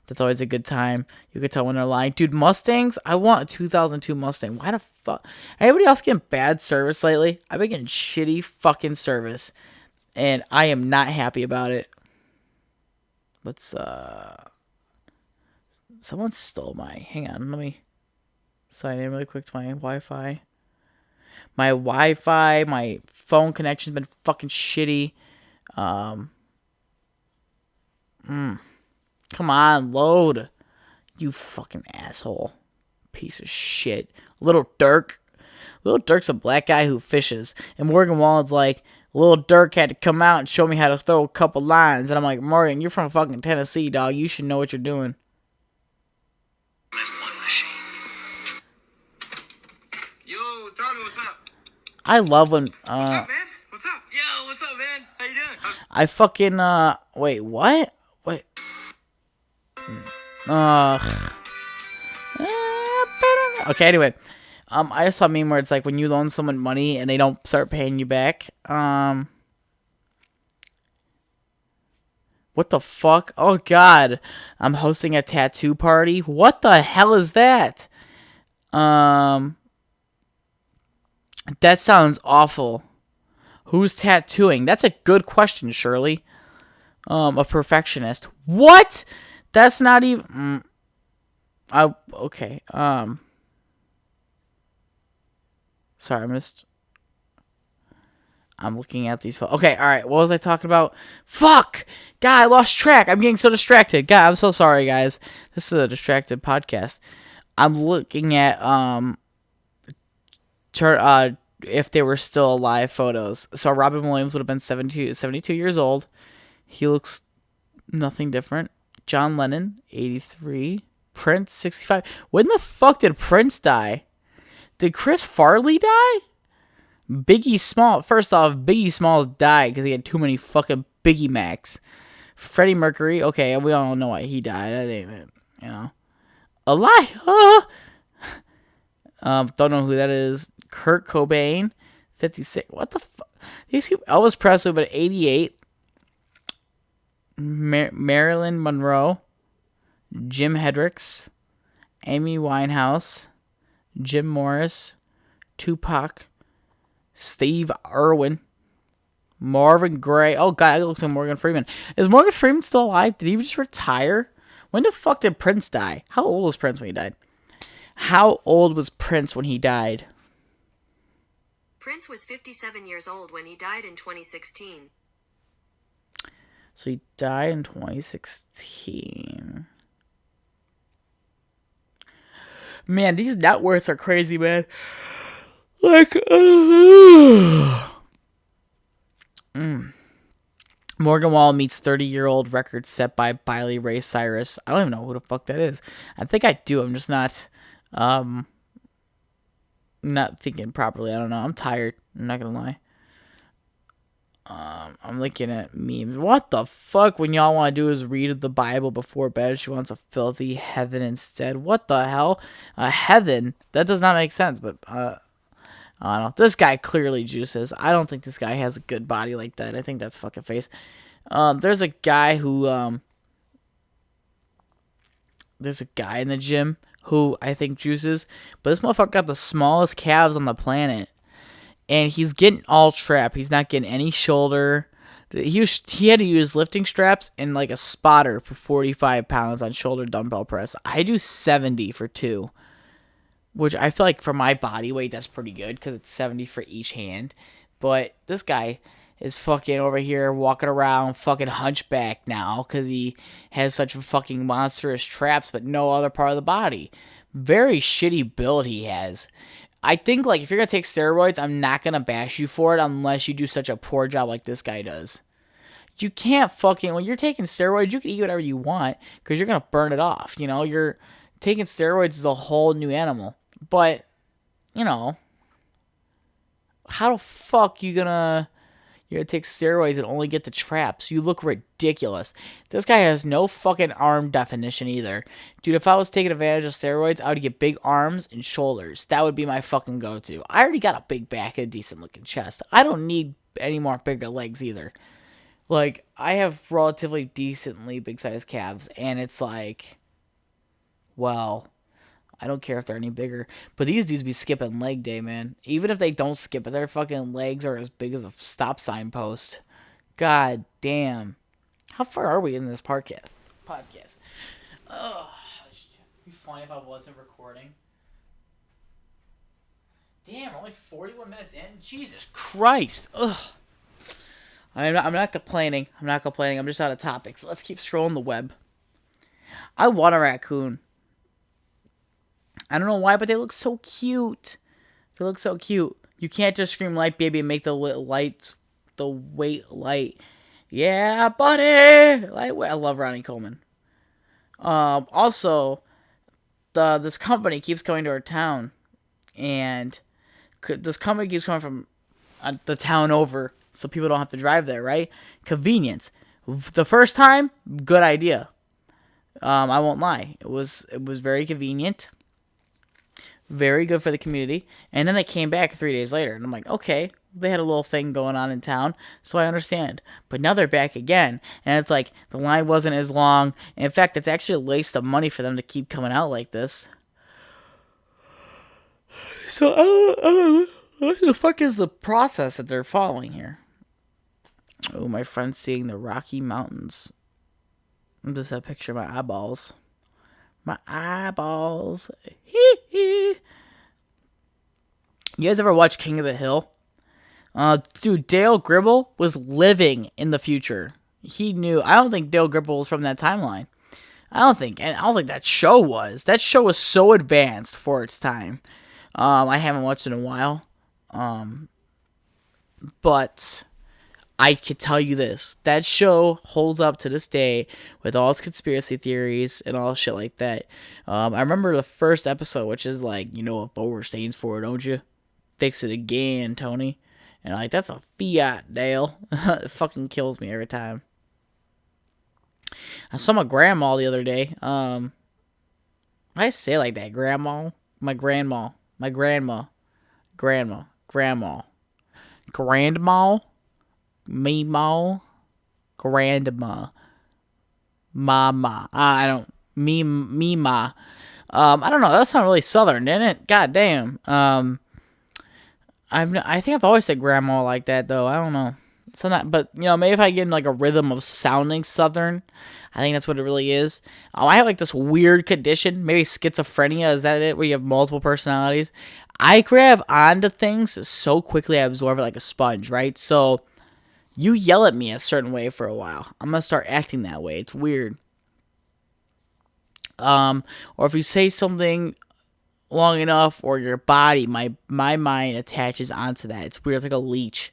that's always a good time. You could tell when they're lying. Dude, Mustangs, I want a 2002 Mustang. Why the fuck? Anybody else getting bad service lately? I've been getting shitty fucking service. And I am not happy about it. Let's, someone stole hang on, let me sign in really quick to my Wi-Fi. My phone connection's been fucking shitty. Come on, load. You fucking asshole. Piece of shit. Little Dirk. Little Dirk's a black guy who fishes. And Morgan Wallen's like, Little Dirk had to come out and show me how to throw a couple lines. And I'm like, Morgan, you're from fucking Tennessee, dog. You should know what you're doing. Yo, Tommy, what's up? I love when, What's up, man? What's up? Yo, what's up, man? How you doing? I fucking, wait, what? Wait. Okay, anyway. I just saw a meme where it's like when you loan someone money and they don't start paying you back. What the fuck? Oh, God. I'm hosting a tattoo party? What the hell is that? That sounds awful. Who's tattooing? That's a good question, Shirley. A perfectionist. What? That's not even... okay. Sorry, I'm looking at these... Okay, alright. What was I talking about? Fuck! God, I lost track. I'm getting so distracted. God, I'm so sorry, guys. This is a distracted podcast. I'm looking at, if they were still alive photos. So Robin Williams would have been 72 years old. He looks nothing different. John Lennon, 83. Prince, 65. When the fuck did Prince die? Did Chris Farley die? Biggie Small. First off, Biggie Smalls died because he had too many fucking Biggie Macs. Freddie Mercury. Okay, we all know why he died. That ain't it. You know. Alive. Don't know who that is. Kurt Cobain, 56. What the fuck? These people. Elvis Presley, but 88. Marilyn Monroe. Jim Hendrix. Amy Winehouse. Jim Morris. Tupac. Steve Irwin. Marvin Gaye. Oh, God, I looked at Morgan Freeman. Is Morgan Freeman still alive? Did he just retire? When the fuck did Prince die? How old was Prince when he died? How old was Prince when he died? Prince was 57 years old when he died in 2016. So he died in 2016. Man, these net worths are crazy, man. Like, Morgan Wallen meets 30-year-old record set by Billy Ray Cyrus. I don't even know who the fuck that is. I think I do. I'm just not thinking properly. I don't know. I'm tired. I'm not gonna lie. I'm looking at memes. What the fuck? When y'all want to do is read the Bible before bed, she wants a filthy heathen instead. What the hell? A heathen? That does not make sense. But I don't know. This guy clearly juices. I don't think this guy has a good body like that. I think that's fucking face. There's a guy in the gym who I think juices, but this motherfucker got the smallest calves on the planet. And he's getting all trap. He's not getting any shoulder. He had to use lifting straps and like a spotter for 45 pounds on shoulder dumbbell press. I do 70 for 2, which I feel like for my body weight, that's pretty good because it's 70 for each hand. But this guy is fucking over here walking around fucking hunchback now because he has such fucking monstrous traps, but no other part of the body. Very shitty build he has. I think, like, if you're going to take steroids, I'm not going to bash you for it unless you do such a poor job like this guy does. You can't fucking, when you're taking steroids, you can eat whatever you want because you're going to burn it off. You know, you're taking steroids is a whole new animal. But, you know, how the fuck you're gonna take steroids and only get the traps? You look ridiculous. This guy has no fucking arm definition either. Dude, if I was taking advantage of steroids, I would get big arms and shoulders. That would be my fucking go-to. I already got a big back and a decent looking chest. I don't need any more bigger legs either. Like, I have relatively decently big sized calves, and it's like, well, I don't care if they're any bigger. But these dudes be skipping leg day, man. Even if they don't skip it, their fucking legs are as big as a stop sign post. God damn. How far are we in this podcast? Oh, it'd be funny if I wasn't recording. Damn, we're only 41 minutes in? Jesus Christ. Ugh. I'm not complaining. I'm just out of topics. So let's keep scrolling the web. I want a raccoon. I don't know why, but they look so cute. You can't just scream light, baby, and make the weight light. Yeah, buddy. Lightweight. I love Ronnie Coleman. Also, this company keeps coming to our town, and this company keeps coming from the town over, so people don't have to drive there, right? Convenience. The first time, good idea. I won't lie. It was very convenient. Very good for the community. And then I came back 3 days later, and I'm like, okay, they had a little thing going on in town, so I understand. But now they're back again, and it's like the line wasn't as long. In fact, it's actually a waste of money for them to keep coming out like this. So, what the fuck is the process that they're following here? Oh, my friend's seeing the Rocky Mountains. I'm just a picture of my eyeballs. My eyeballs. You guys ever watch King of the Hill? Dude, Dale Gribble was living in the future. He knew. I don't think Dale Gribble was from that timeline. I don't think that show was. That show was so advanced for its time. I haven't watched it in a while. But I could tell you this. That show holds up to this day with all its conspiracy theories and all shit like that. I remember the first episode, which is like, you know what Bower stands for, don't you? Fix it again, Tony. And like, that's a fiat, Dale. It fucking kills me every time. I saw my grandma the other day. I say it like that, grandma. My grandma. My grandma. Grandma. Grandma. Grandma. Meemaw, grandma, mama. I don't Meema. I don't know. That's not really Southern, didn't it? God damn. I think I've always said grandma like that though. I don't know. So not, but you know, maybe if I get in like a rhythm of sounding Southern, I think that's what it really is. I have like this weird condition, maybe schizophrenia. Is that it? Where you have multiple personalities. I grab onto things so quickly I absorb it like a sponge, right? So you yell at me a certain way for a while, I'm gonna start acting that way. It's weird. Or if you say something long enough, or your body, my mind attaches onto that. It's weird, it's like a leech.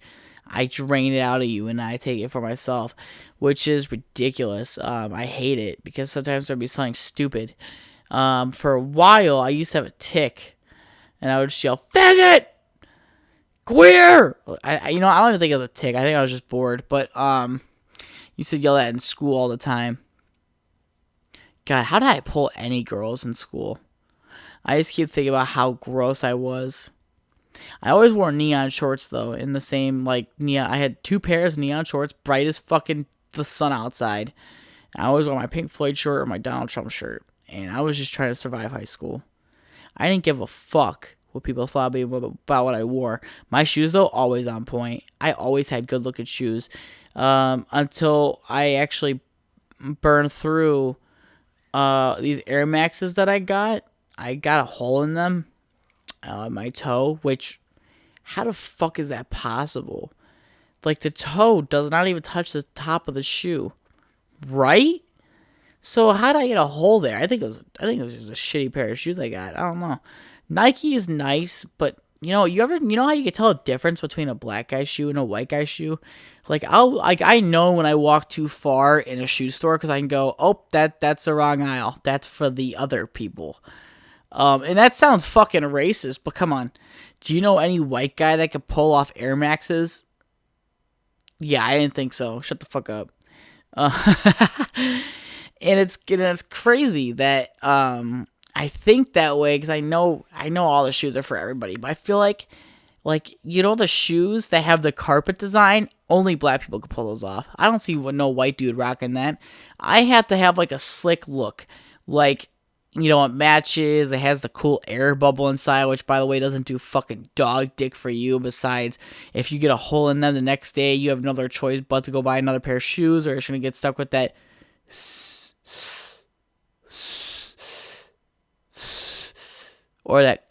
I drain it out of you and I take it for myself, which is ridiculous. I hate it because sometimes there'll be something stupid. For a while, I used to have a tick, and I would just yell, "Faggot! Queer!" I don't even think it was a tick. I think I was just bored. But used to yell that in school all the time. God, how did I pull any girls in school? I just keep thinking about how gross I was. I always wore neon shorts though, in the same neon. I had 2 pairs of neon shorts, bright as fucking the sun outside. And I always wore my Pink Floyd shirt or my Donald Trump shirt, and I was just trying to survive high school. I didn't give a fuck what people thought about what I wore. My shoes though, always on point. I always had good looking shoes, until I actually burned through these Air Maxes that I got. I got a hole in them. My toe, which, how the fuck is that possible? Like, the toe does not even touch the top of the shoe, right? So how did I get a hole there? I think it was just a shitty pair of shoes I got. I don't know. Nike is nice, but you know how you can tell a difference between a black guy's shoe and a white guy's shoe? I know when I walk too far in a shoe store because I can go, oh, that's the wrong aisle. That's for the other people. And that sounds fucking racist, but come on. Do you know any white guy that could pull off Air Maxes? Yeah, I didn't think so. Shut the fuck up. And it's crazy that I think that way because I know all the shoes are for everybody, but I feel like the shoes that have the carpet design, only black people can pull those off. I don't see no white dude rocking that. I have to have a slick look, it matches. It has the cool air bubble inside, which, by the way, doesn't do fucking dog dick for you. Besides, if you get a hole in them the next day, you have another choice but to go buy another pair of shoes, or it's going to get stuck with that or that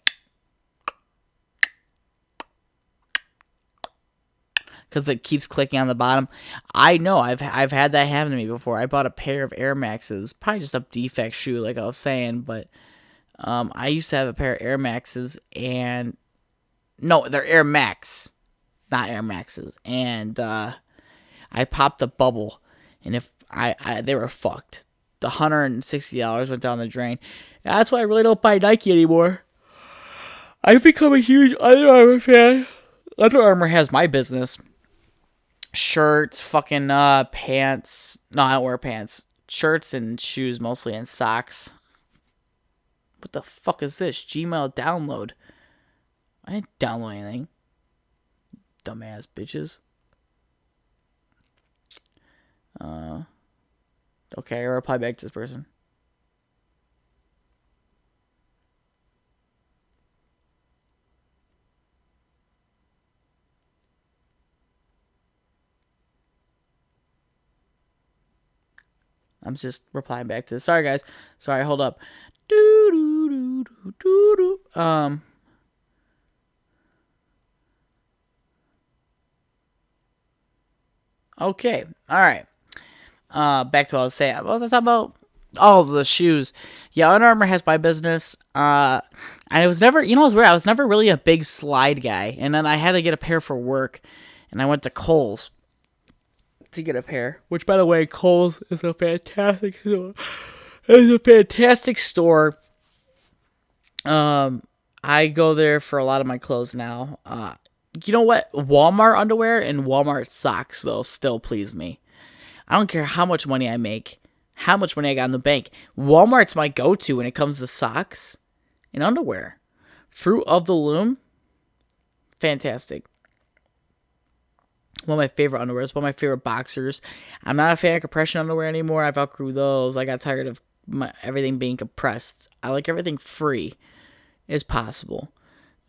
because it keeps clicking on the bottom. I know I've had that happen to me before. I bought a pair of Air Maxes, probably just a defect shoe, like I was saying, but I used to have a pair of Air Maxes, and no, they're Air Max, not Air Maxes, and I popped a bubble, and if they were fucked. The $160 went down the drain. That's why I really don't buy Nike anymore. I've become a huge Under Armour fan. Under Armour has my business. Shirts, fucking pants. No, I don't wear pants. Shirts and shoes mostly, and socks. What the fuck is this? Gmail download. I didn't download anything. Dumbass bitches. Okay, I'll reply back to this person. I'm just replying back to this. Sorry, guys. Sorry, hold up. Okay. All right. Back to what I was saying. What was I talking about? Oh, the shoes. Yeah, Under Armour has my business. And it was never, it was weird. I was never really a big slide guy. And then I had to get a pair for work. And I went to Kohl's to get a pair. Which, by the way, Kohl's is a fantastic store. It's a fantastic store. I go there for a lot of my clothes now. You know what? Walmart underwear and Walmart socks, though, still please me. I don't care how much money I make, how much money I got in the bank. Walmart's my go-to when it comes to socks and underwear. Fruit of the Loom, fantastic. One of my favorite underwears, one of my favorite boxers. I'm not a fan of compression underwear anymore. I've outgrew those. I got tired of everything being compressed. I like everything free as possible.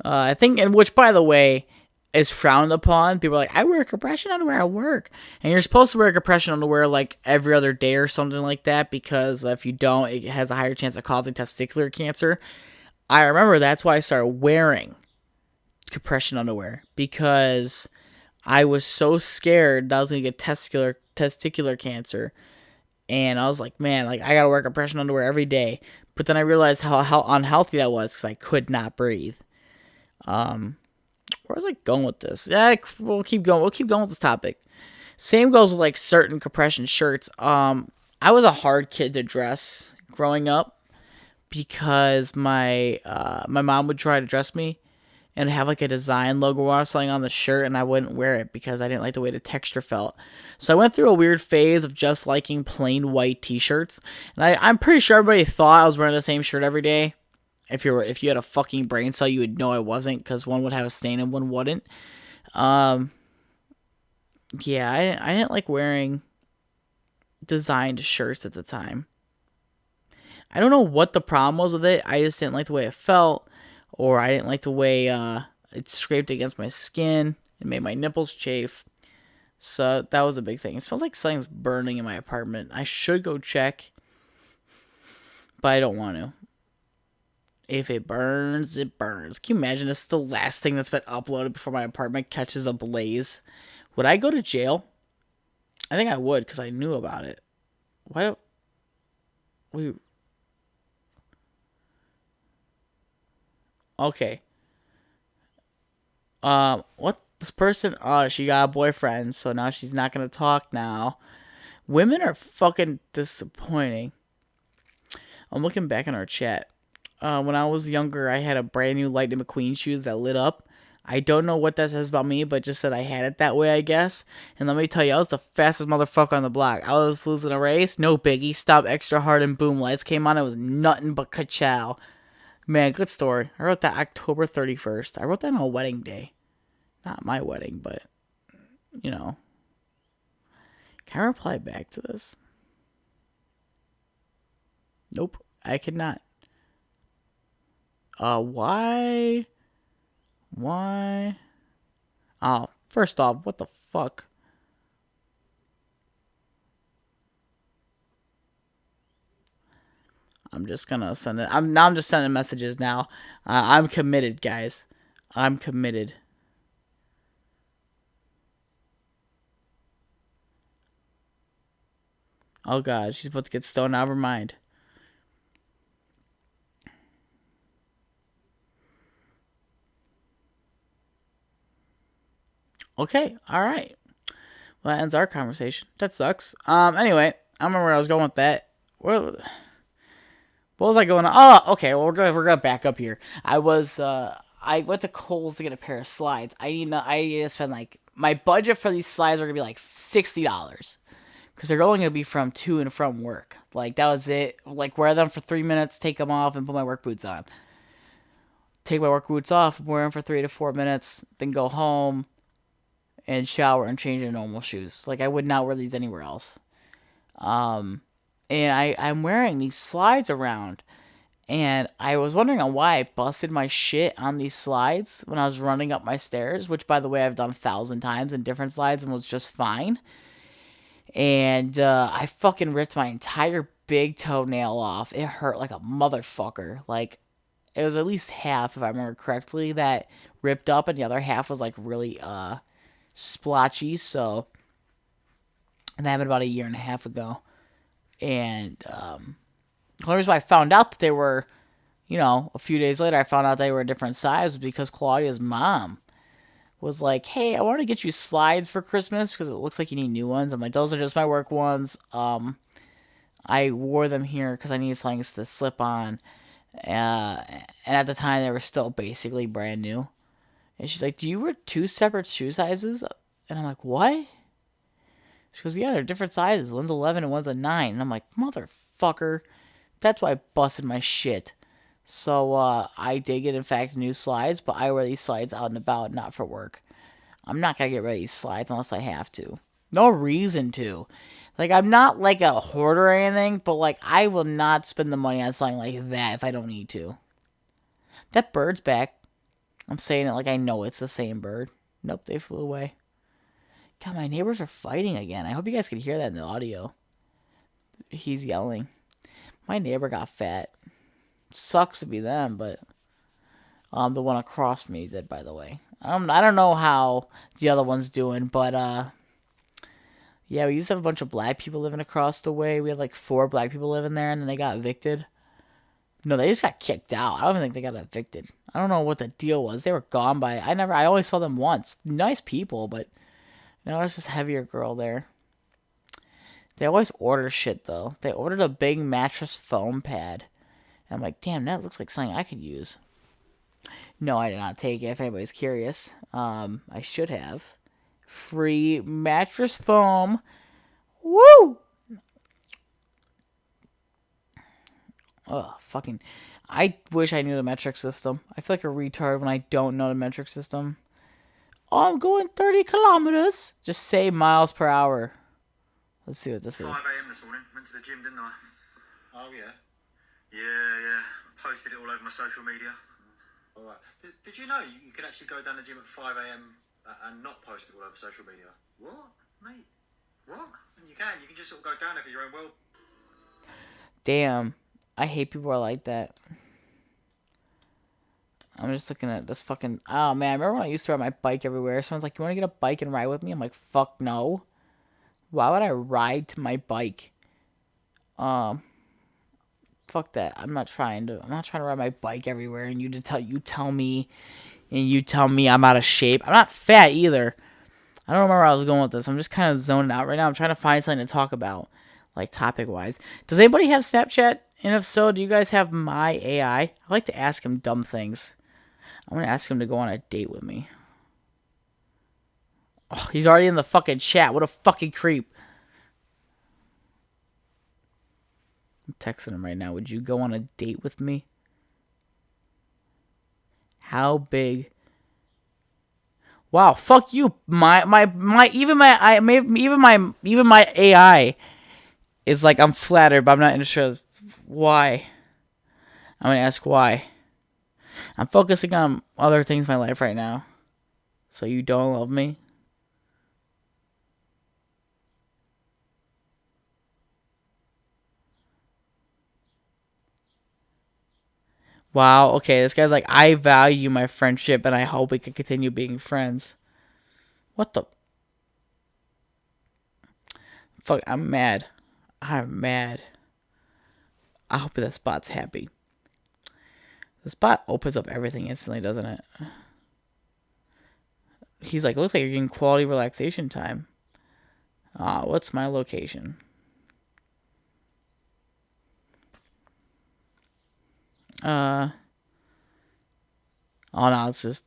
I think, and which, by the way, is frowned upon. People are like, I wear compression underwear at work. And you're supposed to wear compression underwear like every other day or something like that, because if you don't, it has a higher chance of causing testicular cancer. I remember that's why I started wearing compression underwear, because I was so scared that I was going to get testicular cancer. And I was like, man, I got to wear compression underwear every day. But then I realized how unhealthy that was, because I could not breathe. where was I going with this? Yeah, we'll keep going. We'll keep going with this topic. Same goes with like certain compression shirts. I was a hard kid to dress growing up because my mom would try to dress me and have like a design logo or something on the shirt, and I wouldn't wear it because I didn't like the way the texture felt. So I went through a weird phase of just liking plain white t-shirts, and I'm pretty sure everybody thought I was wearing the same shirt every day. If you had a fucking brain cell, you would know I wasn't, because one would have a stain and one wouldn't. Yeah, I didn't like wearing designed shirts at the time. I don't know what the problem was with it. I just didn't like the way it felt, or I didn't like the way it scraped against my skin. It made my nipples chafe. So that was a big thing. It smells like something's burning in my apartment. I should go check, but I don't want to. If it burns, it burns. Can you imagine this is the last thing that's been uploaded before my apartment catches a blaze? Would I go to jail? I think I would, because I knew about it. Why don't we... Okay. What? This person, she got a boyfriend, so now she's not gonna talk now. Women are fucking disappointing. I'm looking back in our chat. When I was younger, I had a brand new Lightning McQueen shoes that lit up. I don't know what that says about me, but just that I had it that way, I guess. And let me tell you, I was the fastest motherfucker on the block. I was losing a race, no biggie. Stop extra hard and boom, lights came on. It was nothing but ka-chow. Man, good story. I wrote that October 31st. I wrote that on a wedding day. Not my wedding, but, you know. Can I reply back to this? Nope, I cannot. Why? Why? Oh, first off, what the fuck? I'm just gonna send it. I'm just sending messages now. I'm committed, guys. I'm committed. Oh god, she's about to get stoned out of her mind. Okay, alright. Well, that ends our conversation. That sucks. Anyway, I don't remember where I was going with that. What was I going on? Oh, okay, well, we're gonna back up here. I went to Kohl's to get a pair of slides. I need to spend, like, my budget for these slides are gonna be like $60. Because they're only going to be from to and from work. Like, that was it. Like, wear them for 3 minutes, take them off, and put my work boots on. Take my work boots off, wear them for 3 to 4 minutes, then go home and shower and change into normal shoes. Like, I would not wear these anywhere else. And I'm wearing these slides around. And I was wondering on why I busted my shit on these slides when I was running up my stairs. Which, by the way, I've done 1,000 times in different slides and was just fine. And I fucking ripped my entire big toenail off. It hurt like a motherfucker. Like, it was at least half, if I remember correctly, that ripped up, and the other half was like really splotchy. So that happened about 1.5 years ago. And the only reason why I found out that they were, a few days later, I found out they were a different size was because Claudia's mom was like, hey, I want to get you slides for Christmas because it looks like you need new ones. I'm like, those are just my work ones. I wore them here because I needed something to slip on. And at the time, they were still basically brand new. And she's like, do you wear 2 separate shoe sizes? And I'm like, what? She goes, yeah, they're different sizes. One's 11 and one's a 9. And I'm like, motherfucker. That's why I busted my shit. So, I did get, in fact, new slides, but I wear these slides out and about, not for work. I'm not going to get rid of these slides unless I have to. No reason to. Like, I'm not, like, a hoarder or anything, but, like, I will not spend the money on something like that if I don't need to. That bird's back. I'm saying it like I know it's the same bird. Nope, they flew away. God, my neighbors are fighting again. I hope you guys can hear that in the audio. He's yelling. My neighbor got fat. Sucks to be them, but the one across me did, by the way. I don't know how the other one's doing, but yeah, we used to have a bunch of black people living across the way. We had like 4 black people living there, and then they got evicted. No, they just got kicked out. I don't even think they got evicted. I don't know what the deal was. They were gone by. I only saw them once. Nice people, but there's this heavier girl there. They always order shit though. They ordered a big mattress foam pad. And I'm like, damn, that looks like something I could use. No, I did not take it. If anybody's curious, I should have. Free mattress foam. Woo! Oh, fucking. I wish I knew the metric system. I feel like a retard when I don't know the metric system. Oh, I'm going 30 kilometers. Just say miles per hour. Let's see what this is. 5 a.m. this morning. Went to the gym, didn't I? Oh, yeah? Yeah. Posted it all over my social media. All right. Did you know you could actually go down the gym at 5 a.m. and not post it all over social media? What? Mate? What? And you can just sort of go down there for your own will. Damn. I hate people who are like that. I'm just looking at this fucking... Oh, man. I remember when I used to ride my bike everywhere. Someone's like, you want to get a bike and ride with me? I'm like, fuck no. Why would I ride to my bike? Fuck that. I'm not trying to ride my bike everywhere and you tell me I'm out of shape. I'm not fat either. I don't remember where I was going with this. I'm just kind of zoning out right now. I'm trying to find something to talk about, like topic-wise. Does anybody have Snapchat? And if so, do you guys have my AI? I like to ask him dumb things. I'm going to ask him to go on a date with me. Oh, he's already in the fucking chat. What a fucking creep. I'm texting him right now. Would you go on a date with me? How big? Wow, fuck you. My AI is like, I'm flattered, but I'm not sure why. I'm gonna ask why. I'm focusing on other things in my life right now. So you don't love me? Wow, okay, this guy's like, I value my friendship and I hope we can continue being friends. What the? Fuck, I'm mad. I'm mad. I hope that spot's happy. The spot opens up everything instantly, doesn't it? He's like, looks like you're getting quality relaxation time. What's my location? Oh no, it's just...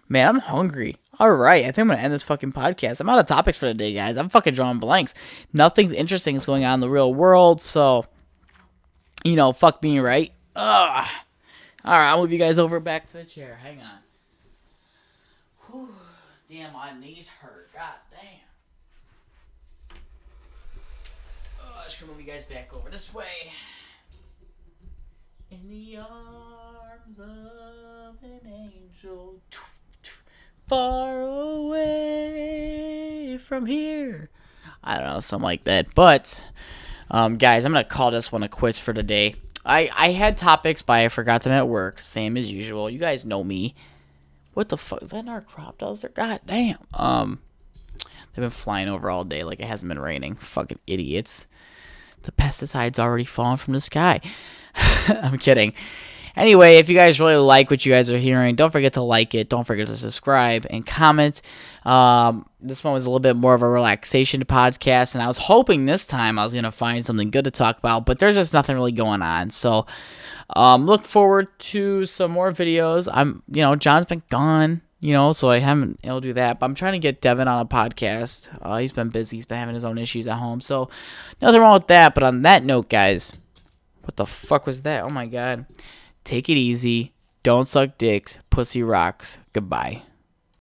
Man, I'm hungry. Alright, I think I'm gonna end this fucking podcast. I'm out of topics for today, guys. I'm fucking drawing blanks. Nothing's interesting is going on in the real world, so... fuck me, right? Ugh. Alright, I'll move you guys over back to the chair. Hang on. Whew. Damn, my knees hurt. God damn. I'm just gonna move you guys back over this way. In the arms of an angel, far away from here. I don't know, something like that. But, guys, I'm going to call this one a quits for today. I had topics, but I forgot them at work. Same as usual. You guys know me. What the fuck? Is that our crop duster? God damn. They've been flying over all day like it hasn't been raining. Fucking idiots. The pesticide's already fallen from the sky. I'm kidding. Anyway, if you guys really like what you guys are hearing, don't forget to like it. Don't forget to subscribe and comment. This one was a little bit more of a relaxation podcast, and I was hoping this time I was going to find something good to talk about, but there's just nothing really going on. So, look forward to some more videos. John's been gone, so I haven't been able to do that, but I'm trying to get Devin on a podcast. He's been busy. He's been having his own issues at home, so nothing wrong with that. But on that note, guys, what the fuck was that? Oh my god. Take it easy. Don't suck dicks. Pussy rocks. Goodbye.